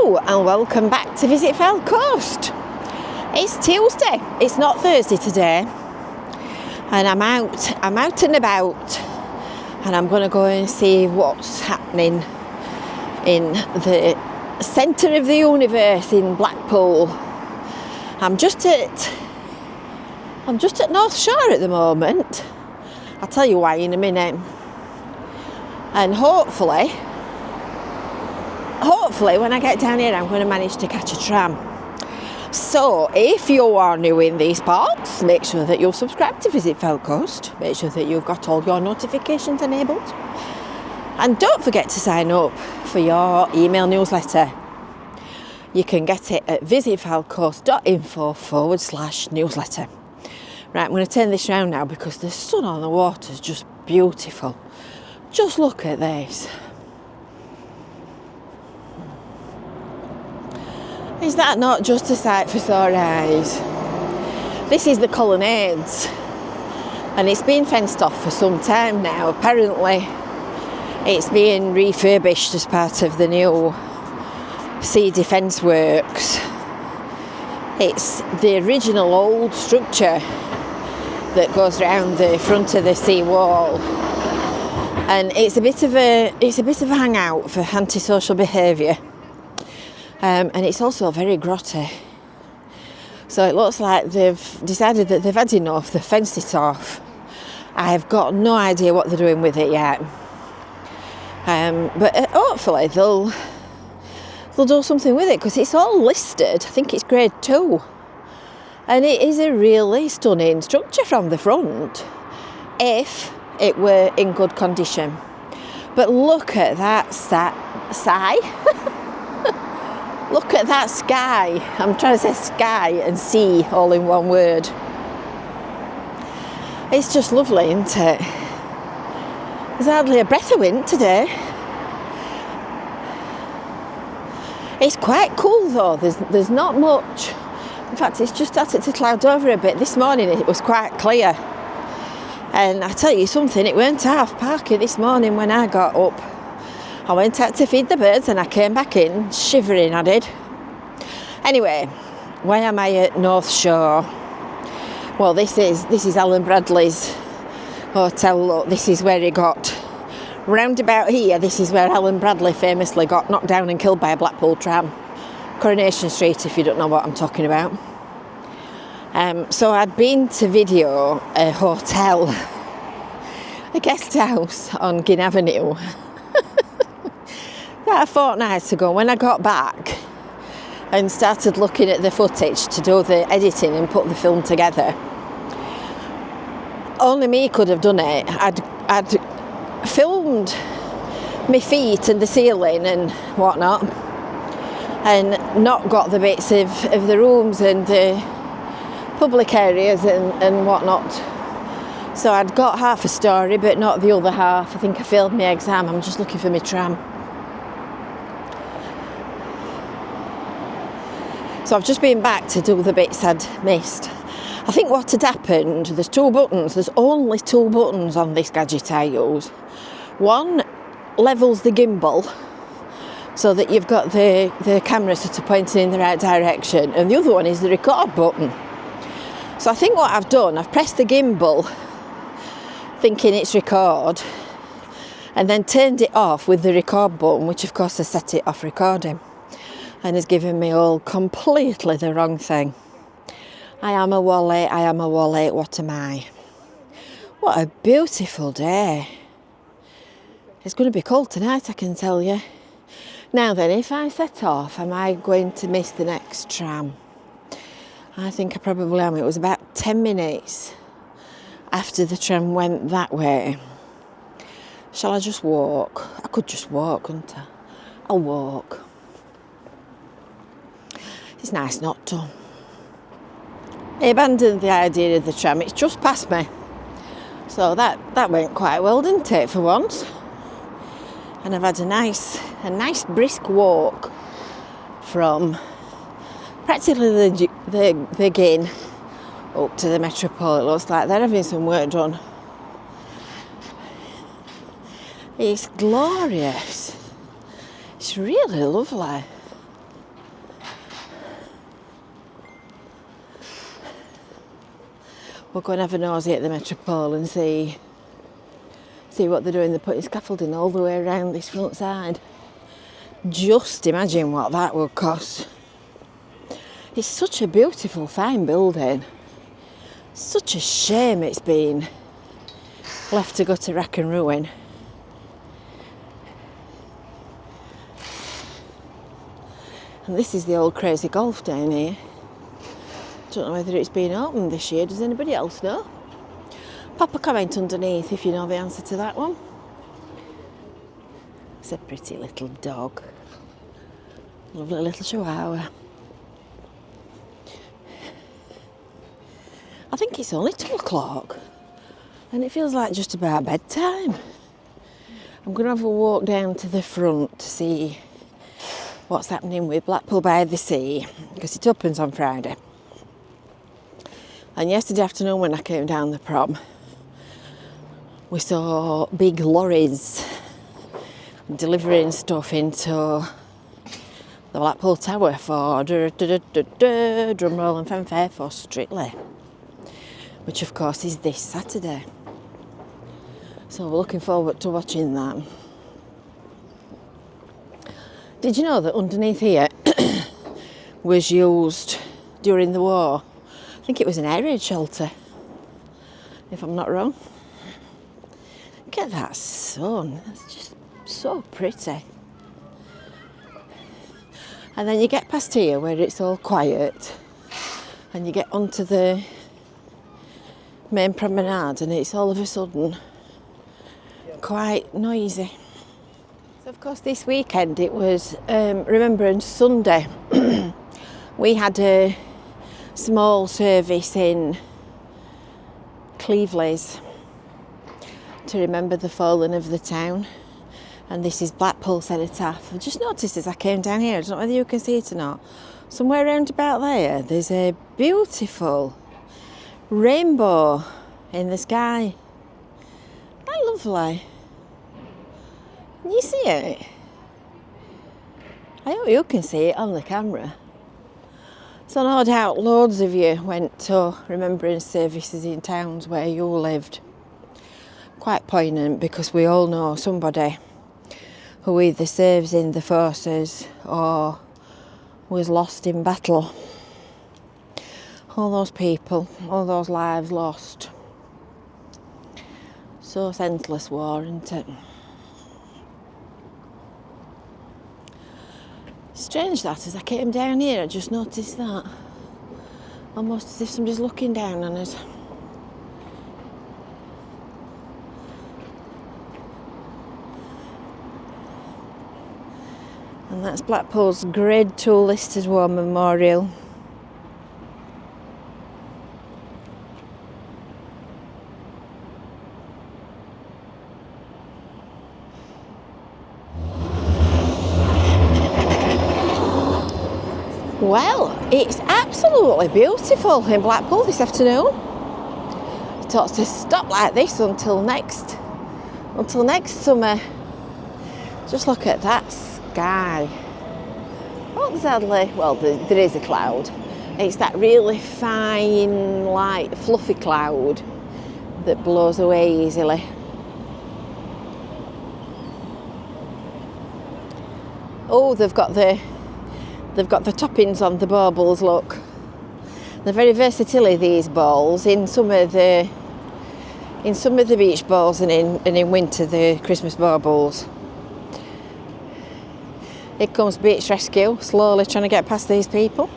Hello and welcome back to Visit Fylde Coast. It's Tuesday, it's not Thursday today, and I'm out and about, and I'm going to go and see what's happening in the centre of the universe in Blackpool. I'm just at North Shore at the moment. I'll tell you why in a minute. And hopefully when I get down here I'm going to manage to catch a tram. So if you are new in these parts, make sure that you're subscribed to Visit Fylde Coast. Make sure that you've got all your notifications enabled. And don't forget to sign up for your email newsletter. You can get it at visitfyldecoast.info/newsletter. Right, I'm going to turn this round now because the sun on the water is just beautiful. Just look at this. Is that not just a sight for sore eyes? This is the colonnades, and it's been fenced off for some time now. Apparently it's being refurbished as part of the new sea defence works. It's the original old structure that goes round the front of the sea wall, and it's a bit of a hangout for antisocial behaviour. And it's also very grotty. So it looks like they've decided that they've had enough, they've fenced it off. I've got no idea what they're doing with it yet. But hopefully they'll do something with it, because it's all listed. I think it's grade 2. And it is a really stunning structure from the front, if it were in good condition. But look at that Look at that sky. I'm trying to say sky and sea all in one word. It's just lovely, isn't it? There's hardly a breath of wind today. It's quite cool though. There's not much. In fact, it's just started to cloud over a bit. This morning it was quite clear. And I tell you something, it weren't half parky this morning when I got up. I went out to feed the birds and I came back in shivering, I did. Anyway, why am I at North Shore? Well, this is Alan Bradley's hotel. Look, this is where he got, round about here, this is where Alan Bradley famously got knocked down and killed by a Blackpool tram. Coronation Street, if you don't know what I'm talking about. So I'd been to video a hotel, a guest house on Gin Avenue. About a fortnight ago, when I got back and started looking at the footage to do the editing and put the film together, only me could have done it. I'd filmed my feet and the ceiling and whatnot, and not got the bits of the rooms and the public areas and whatnot. So I'd got half a story but not the other half. I think I failed my exam. I'm just looking for my tram. So I've just been back to do the bits I'd missed. I think what had happened, there's only two buttons on this gadget I use. One levels the gimbal so that you've got the camera sort of pointing in the right direction, and the other one is the record button. So I think what I've done, I've pressed the gimbal thinking it's record, and then turned it off with the record button, which of course has set it off recording. And has given me all completely the wrong thing. I am a wally, what am I? What a beautiful day. It's going to be cold tonight, I can tell you. Now then, if I set off, am I going to miss the next tram? I think I probably am. It was about 10 minutes after the tram went that way. Shall I just walk? I could just walk, couldn't I? I'll walk. It's nice not to. I abandoned the idea of the tram. It's just past me. So that went quite well, didn't it, for once? And I've had a nice brisk walk from practically the Gin up to the Metropole. It looks like they're having some work done. It's glorious. It's really lovely. We'll go and have a nosy at the Metropole and see what they're doing. They're putting scaffolding all the way around this front side. Just imagine what that would cost. It's such a beautiful, fine building. Such a shame it's been left to go to wreck and ruin. And this is the old Crazy Golf down here. Don't know whether it's been opened this year. Does anybody else know? Pop a comment underneath if you know the answer to that one. It's a pretty little dog. Lovely little chihuahua. I think it's only 2 o'clock and it feels like just about bedtime. I'm going to have a walk down to the front to see what's happening with Blackpool by the Sea, because it opens on Friday. And yesterday afternoon when I came down the prom, we saw big lorries delivering stuff into the Blackpool Tower for drum roll and fanfare for Strictly, which of course is this Saturday. So we're looking forward to watching that. Did you know that underneath here was used during the war? I think it was an air raid shelter, if I'm not wrong. Look at that sun, that's just so pretty. And then you get past here where it's all quiet and you get onto the main promenade and it's all of a sudden quite noisy. So of course this weekend it was Remembrance Sunday. We had a small service in Cleveley's to remember the fallen of the town, and this is Blackpool Cenotaph. I just noticed as I came down here, I don't know whether you can see it or not, somewhere around about there's a beautiful rainbow in the sky. Isn't that lovely? Can you see it? I hope you can see it on the camera. So no doubt loads of you went to remembrance services in towns where you lived. Quite poignant because we all know somebody who either serves in the forces or was lost in battle. All those people, all those lives lost. So senseless war, isn't it? Strange that as I came down here, I just noticed that. Almost as if somebody's looking down on us. And that's Blackpool's Grade 2 listed war memorial. Well, it's absolutely beautiful in Blackpool this afternoon. It ought to stop like this until next summer. Just look at that sky. Oh, there's hardly, well, there is a cloud. It's that really fine, light, fluffy cloud that blows away easily. Oh, they've got the toppings on the baubles, look. They're very versatile, these balls. In some of the beach balls and in winter the Christmas baubles. Here comes Beach Rescue, slowly trying to get past these people.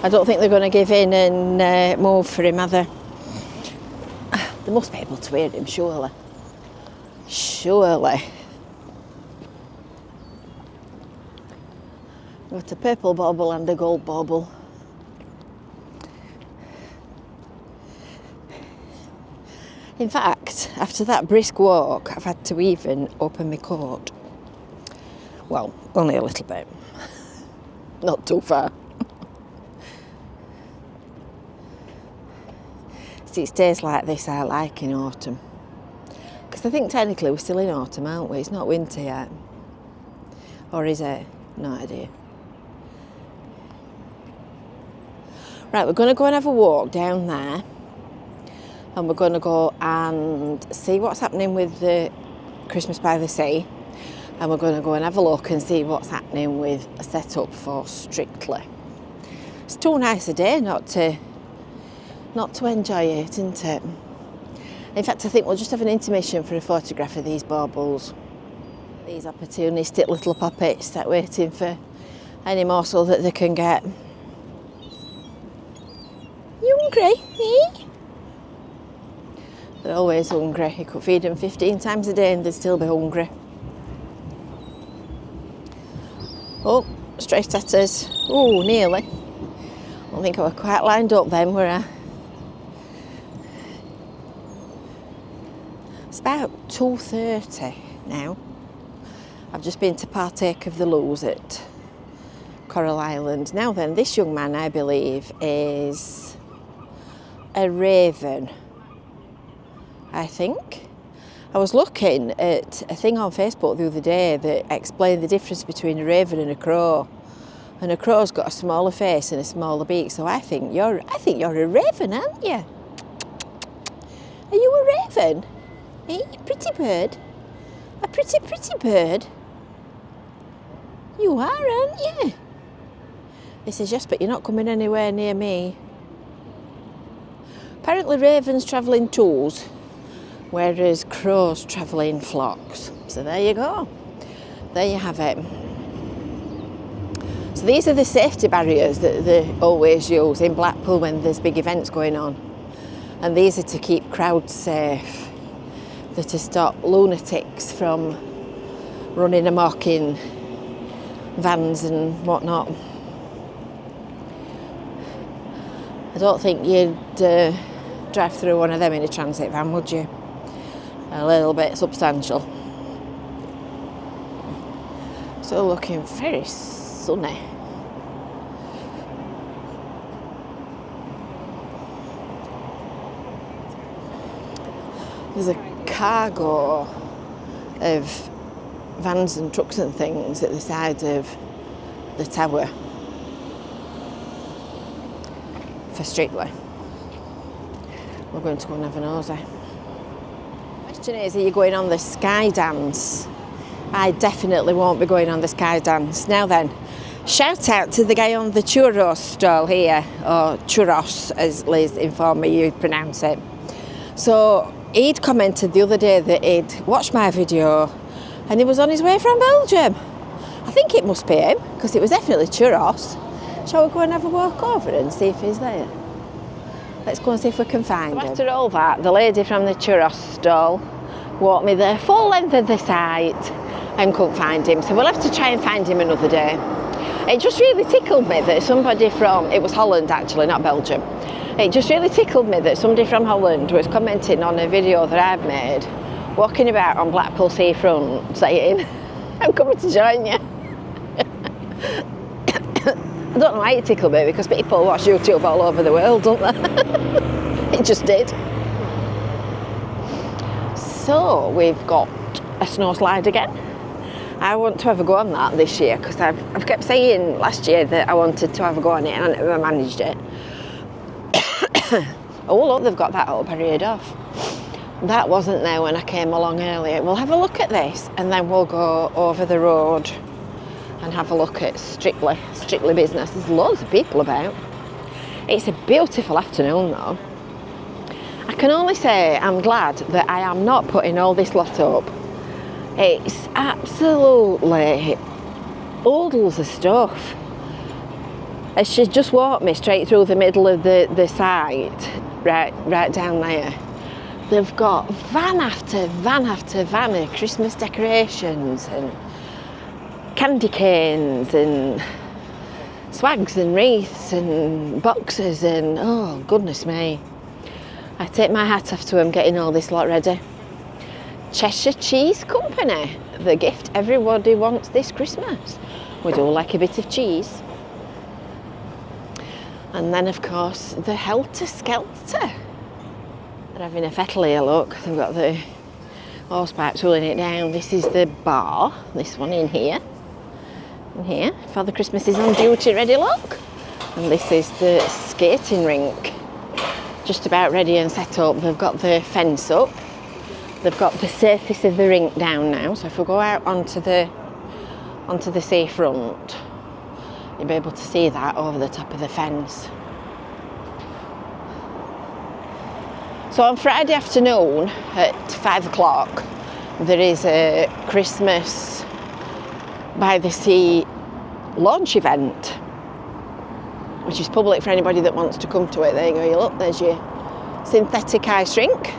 I don't think they're going to give in and move for him, are they? They must be able to hear him, surely. Surely. Got a purple bauble and a gold bauble. In fact, after that brisk walk, I've had to even open my coat. Well, only a little bit. Not too far. See, it stays like this, I like in autumn. Because I think technically we're still in autumn, aren't we? It's not winter yet. Or is it? No idea. Right, we're going to go and have a walk down there. And we're going to go and see what's happening with the Christmas by the Sea. And we're going to go and have a look and see what's happening with a setup for Strictly. It's too nice a day not to enjoy it, isn't it? In fact, I think we'll just have an intermission for a photograph of these baubles. These opportunistic little puppets that are waiting for any morsel that they can get. You hungry? Eh? They're always hungry. You could feed them 15 times a day and they'd still be hungry. Oh, stray setters. Oh, nearly. I don't think I were quite lined up then, were I? It's about 2:30 now. I've just been to partake of the loos at Coral Island. Now then, this young man, I believe, is a raven, I think. I was looking at a thing on Facebook the other day that explained the difference between a raven and a crow. And a crow's got a smaller face and a smaller beak, so I think you're a raven, aren't you? Are you a raven? Eh? Pretty bird? A pretty bird? You are, aren't you? He says, yes, but you're not coming anywhere near me. Apparently ravens travel in twos, whereas crows travel in flocks. So there you go. There you have it. So these are the safety barriers that they always use in Blackpool when there's big events going on. And these are to keep crowds safe. They're to stop lunatics from running amok in vans and whatnot. I don't think you'd drive through one of them in a transit van, would you? A little bit substantial. So looking very sunny. There's a cargo of vans and trucks and things at the side of the tower for Strictly. We're going to go and have a nosy. The question is, are you going on the Sky Dance? I definitely won't be going on the Sky Dance. Now then, shout out to the guy on the churros stall here, or churros as Liz informed me you'd pronounce it. So he'd commented the other day that he'd watched my video and he was on his way from Belgium. I think it must be him, because it was definitely churros. Shall we go and have a walk over and see if he's there? Let's go and see if we can find him. After all that, the lady from the churros stall walked me the full length of the site and couldn't find him. So we'll have to try and find him another day. It just really tickled me that somebody from, it was Holland actually, not Belgium. It just really tickled me that somebody from Holland was commenting on a video that I've made, walking about on Blackpool seafront, saying, I'm coming to join you. I don't know why it tickled me, because people watch YouTube all over the world, don't they? It just did. So we've got a snow slide again. I want to have a go on that this year, because I've kept saying last year that I wanted to have a go on it and I never managed it. Oh look, they've got that all barriered off. That wasn't there when I came along earlier. We'll have a look at this and then we'll go over the road and have a look at Strictly business. There's loads of people about. It's a beautiful afternoon though. I can only say I'm glad that I am not putting all this lot up. It's absolutely oodles of stuff. And she just walked me straight through the middle of the site, right down there. They've got van after van after van of Christmas decorations and candy canes and swags and wreaths and boxes and oh goodness me. I take my hat off to them getting all this lot ready. Cheshire Cheese Company, the gift everybody wants this Christmas. We do like a bit of cheese. And then of course the Helter Skelter. They're having a fettle here, look. They've got the hose pipes rolling it down. This is the bar, this one in here. And here, Father Christmas is on duty ready, look. And this is the skating rink. Just about ready and set up. They've got the fence up. They've got the surface of the rink down now. So if we go out onto the seafront, you'll be able to see that over the top of the fence. So on Friday afternoon at 5 o'clock, there is a Christmas by the Sea launch event, which is public for anybody that wants to come to it. There you go, you look, there's your synthetic ice rink.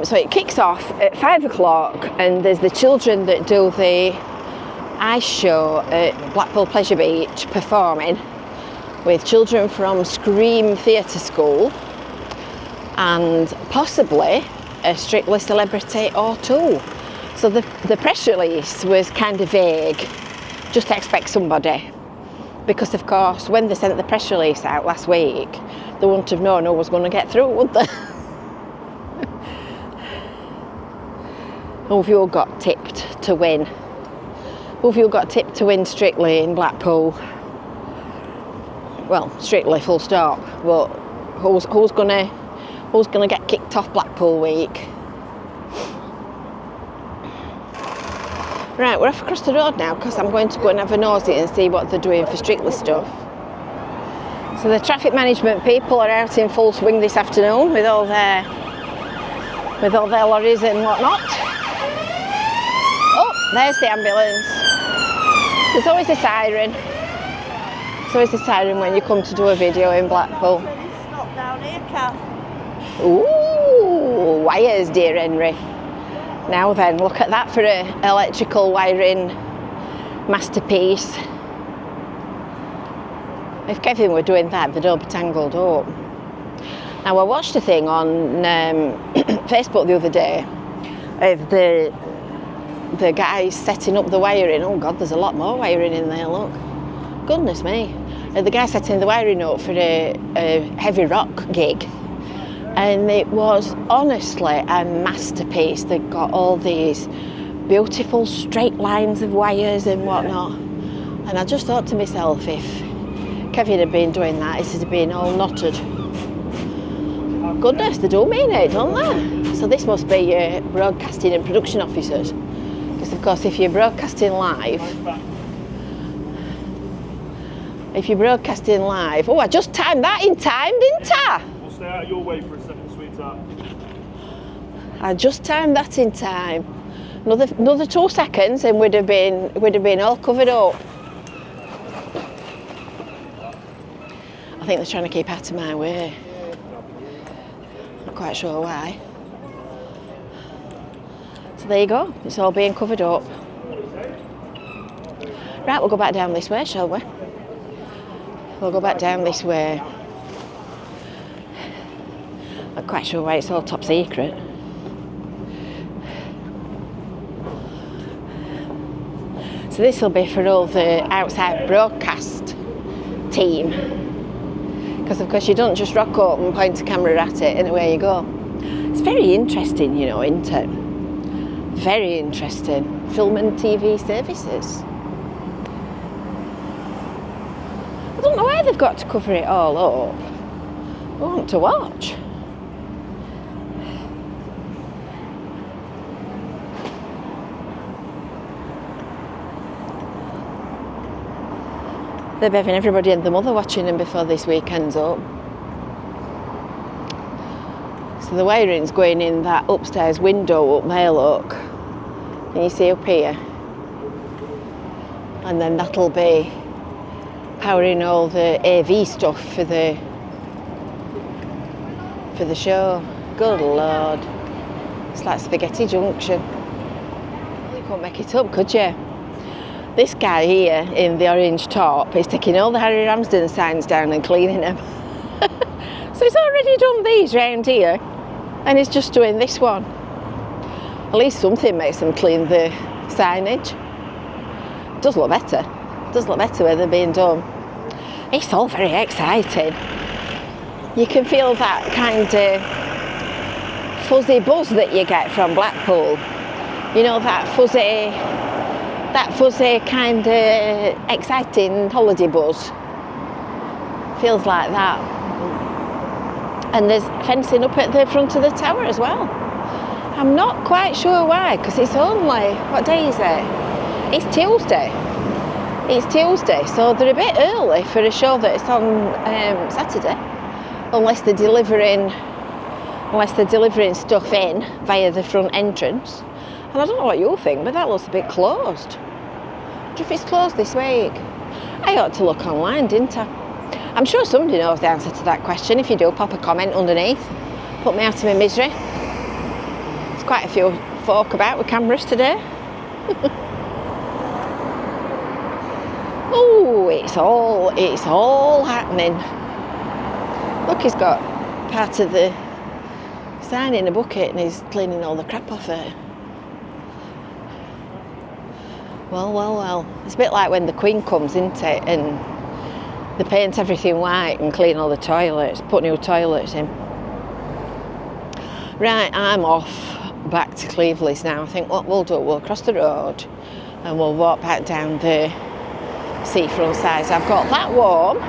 So it kicks off at 5 o'clock, and there's the children that do the ice show at Blackpool Pleasure Beach performing with children from Scream Theatre School and possibly a Strictly celebrity or two. So the press release was kind of vague, just expect somebody. Because of course, when they sent the press release out last week, they wouldn't have known who was going to get through, would they? Who have you all got tipped to win? Who have you all got tipped to win Strictly in Blackpool? Well, Strictly full stop, but who's gonna get kicked off Blackpool week? Right, we're off across the road now because I'm going to go and have a nosy and see what they're doing for Strictly stuff. So the traffic management people are out in full swing this afternoon with all their lorries and whatnot. Oh, there's the ambulance. There's always a siren. There's always a siren when you come to do a video in Blackpool. Stop down here, Kath. Ooh, wires, dear Henry. Now then, look at that for an electrical wiring masterpiece. If Kevin were doing that, they'd all be tangled up. Now, I watched a thing on Facebook the other day of the guys setting up the wiring. Oh God, there's a lot more wiring in there, look. Goodness me. The guy setting the wiring up for a heavy rock gig. And it was honestly a masterpiece. They've got all these beautiful straight lines of wires and whatnot. And I just thought to myself, if Kevin had been doing that, it would have been all knotted. Goodness, they do mean it, don't they? So this must be your broadcasting and production officers. Because of course, if you're broadcasting live, oh, I just timed that in time, didn't I? We'll stay out of your way for a second, sweetheart. I just timed that in time. Another 2 seconds and we'd have been all covered up. I think they're trying to keep out of my way. Not quite sure why. So there you go, it's all being covered up. Right, we'll go back down this way, shall we? We'll go back down this way. Not quite sure why it's all top secret. So this will be for all the outside broadcast team. Because of course you don't just rock up and point a camera at it and away you go. It's very interesting, you know, isn't it? Very interesting. Film and TV services. I don't know why they've got to cover it all up. I want to watch. They're having everybody and their mother watching them before this weekend's up. So the wiring's going in that upstairs window up there, look. Can you see up here? And then that'll be powering all the AV stuff for the show. Good Lord. It's like Spaghetti Junction. You couldn't make it up, could you? This guy here in the orange top is taking all the Harry Ramsden signs down and cleaning them. So he's already done these round here and he's just doing this one. At least something makes them clean the signage. It does look better. It does look better where they're being done. It's all very exciting. You can feel that kind of fuzzy buzz that you get from Blackpool. You know, that fuzzy that fuzzy kind of exciting holiday buzz. Feels like that. And there's fencing up at the front of the tower as well. I'm not quite sure why, because it's only, what day is it? It's Tuesday. It's Tuesday, so they're a bit early for a show that's on Saturday, unless they're delivering stuff in via the front entrance. And I don't know what you think, but that looks a bit closed. I wonder if it's closed this week. I ought to look online, didn't I? I'm sure somebody knows the answer to that question. If you do, pop a comment underneath. Put me out of my misery. There's quite a few folk about with cameras today. Oh, it's all happening. Look, he's got part of the sign in a bucket and he's cleaning all the crap off it. Well. It's a bit like when the Queen comes, isn't it? And they paint everything white and clean all the toilets, put new toilets in. Right, I'm off back to Cleveley's now. I think what we'll do, we'll cross the road and we'll walk back down the seafront side. So I've got that warm.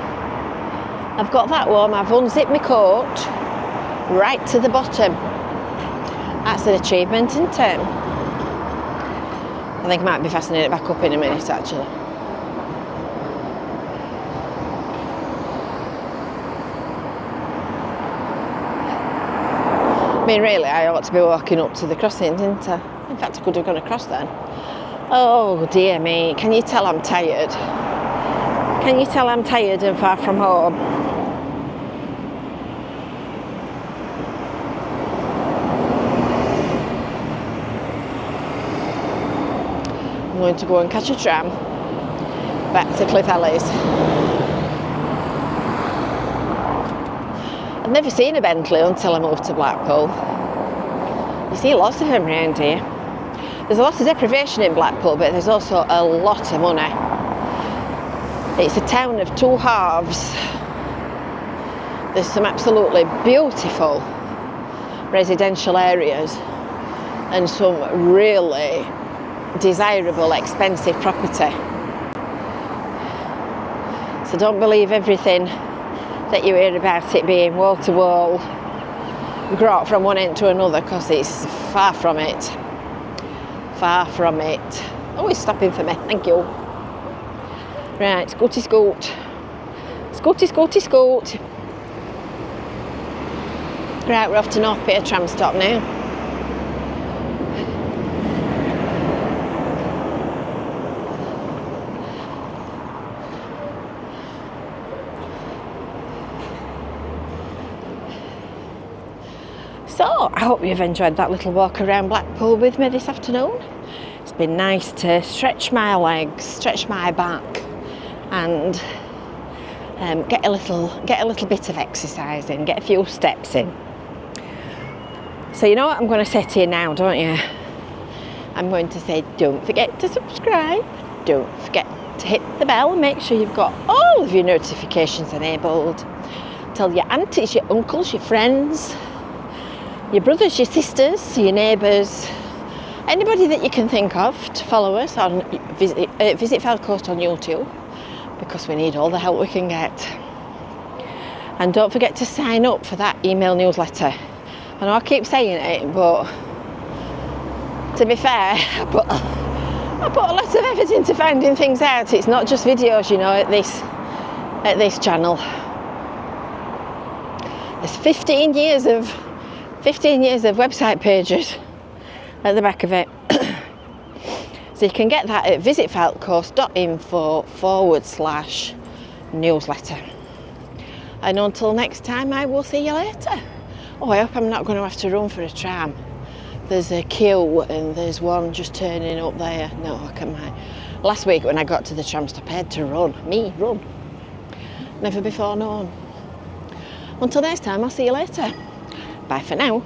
I've unzipped my coat right to the bottom. That's an achievement, isn't it? I think I might be fastening it back up in a minute, actually. I mean, really, I ought to be walking up to the crossing, didn't I? In fact, I could have gone across then. Oh, dear me. Can you tell I'm tired? Can you tell I'm tired and far from home? I'm going to go and catch a tram back to Cleveley's. I've never seen a Bentley until I moved to Blackpool. You see lots of them around here. There's a lot of deprivation in Blackpool, but there's also a lot of money. It's a town of two halves. There's some absolutely beautiful residential areas and some really desirable, expensive property. So don't believe everything that you hear about it being wall to wall, grot from one end to another, because it's far from it. Far from it. Oh, he's stopping for me, thank you. Right, scooty scoot. Scooty scoot. Right, we're off to North Pier tram stop now. So, I hope you've enjoyed that little walk around Blackpool with me this afternoon. It's been nice to stretch my legs, stretch my back, and get a little bit of exercise in, get a few steps in. So you know what I'm going to say to you now, don't you? I'm going to say, don't forget to subscribe, don't forget to hit the bell and make sure you've got all of your notifications enabled. Tell your aunties, your uncles, your friends, your brothers, your sisters, your neighbours, anybody that you can think of to follow us on visit Fylde Coast on YouTube, because we need all the help we can get. And don't forget to sign up for that email newsletter. I know I keep saying it, but to be fair, I put a lot of effort into finding things out. It's not just videos, you know, at this channel. There's 15 years of website pages at the back of it. So you can get that at visitfyldecoast.info/newsletter. And until next time, I will see you later. Oh, I hope I'm not going to have to run for a tram. There's a queue and there's one just turning up there. No, I can't. Last week when I got to the tram stop, I had to run. Run. Never before known. Until next time, I'll see you later. Bye for now.